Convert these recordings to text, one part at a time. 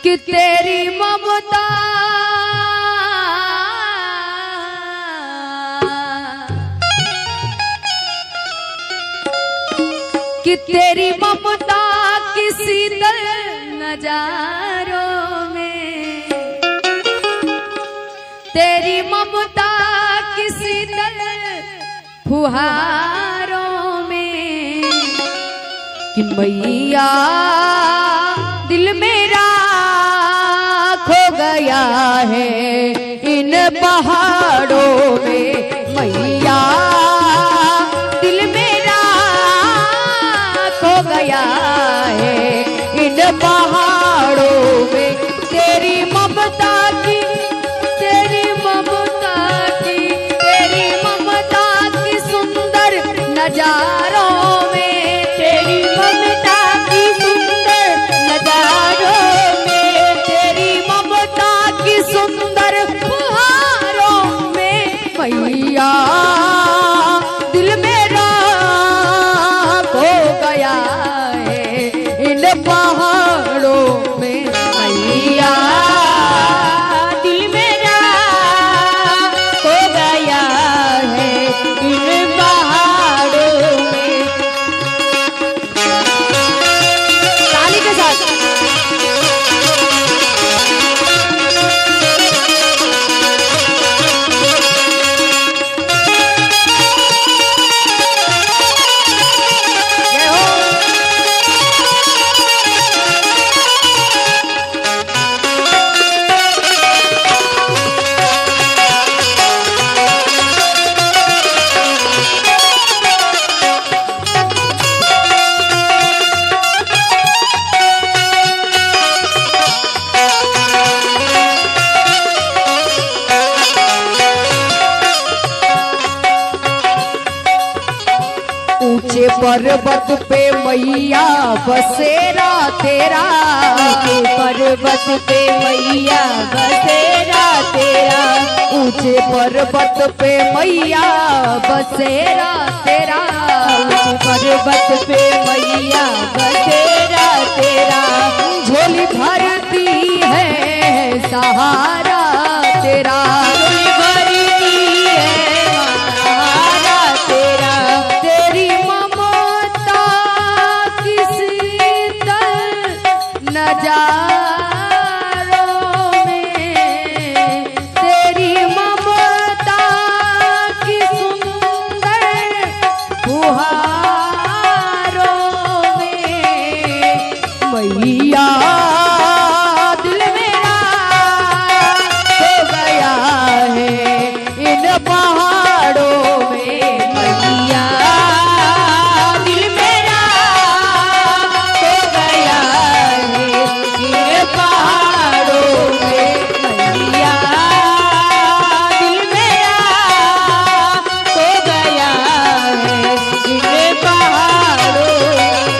कि तेरी ममता कि तेरी ममता किसी दर नजारों में, तेरी ममता किसी दर फुहारों में, कि मैया दिल मेरा खो गया है इन पहाड़ों में, मैया दिल मेरा खो गया है इन पहाड़ों में, तेरी ममता की, तेरी ममता की, तेरी ममता की सुंदर नजारों में, तेरी ममता की सुंदर नजारों में, तेरी ममता की सुंदर फुहारों में, मैया दिल मेरा खो गया है इन पहाड़ों में, मैया दिल मेरा खो गया है इन पहाड़ों में। ताली के साथ ऊंचे पर्वत पे मैया बसेरा तेरा, ऊंचे पर्वत पे मैया बसेरा तेरा, ऊंचे पर्वत पे मैया बसेरा तेरा, ऊंचे पर्वत पे मैया बसेरा तेरा, झोली भरती है सहारा तेरा, झोली भरती है सहारा तेरा, तेरी ममता किसी दर नजारों में, तेरी ममता की सुंदर फुहारों में, मैया दिल मेरा खो गया है इन पहाड़ों में, मैया दिल मेरा खो गया है इन पहाड़ों में, मैया दिल मेरा खो गया है इन पहाड़ों में।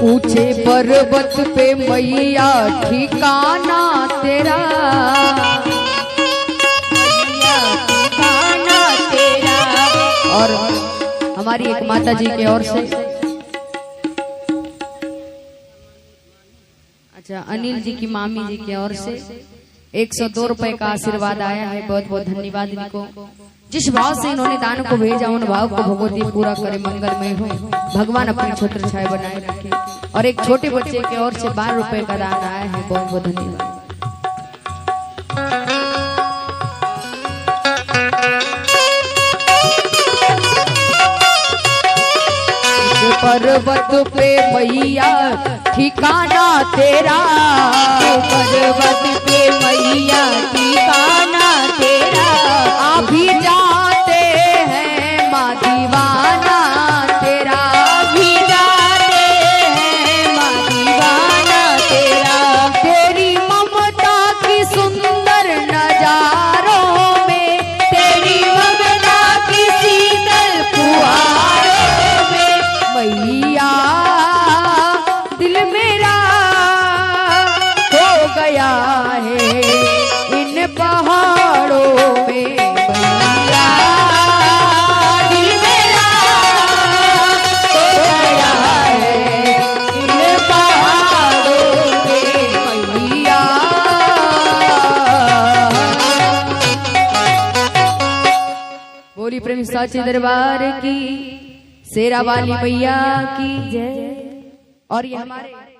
ऊंचे पर्वत पे मैया ठिकाना तेरा, मैया ठिकाना तेरा, और हमारी एक माता जी की ओर से, अच्छा अनिल जी की मामी जी की ओर से 102 रुपए का आशीर्वाद आया है। बहुत बहुत धन्यवाद इनको। जिस भाव से इन्होंने दान को भेजा उन भाव को भगवती पूरा करे, मंगलमय हो, भगवान अपनी छत्र छाया बनाए रखे। और एक छोटे बच्चे की ओर से 12 रुपए का दान आया है। बहुत बहुत धन्यवाद। पर्वत पे मैया ठिकाना तेरा, पर्वत पे मैया ठिकाना तेरा, आप ही जाते हैं माँ दीवाना तेरा, भी जाते हैं माँ दीवाना तेरा, तेरी ममता की सुंदर नजारों में, तेरी ममता की शीतल फुहारों में, मैया दिल मेरा हो गया है इन पहाड़ों में, मैया दिल मेरा हो गया है इन पहाड़ों में, मैया। बोली प्रेम साचे दरबार की, शेरा वाली मैया की जय। और ये हमारे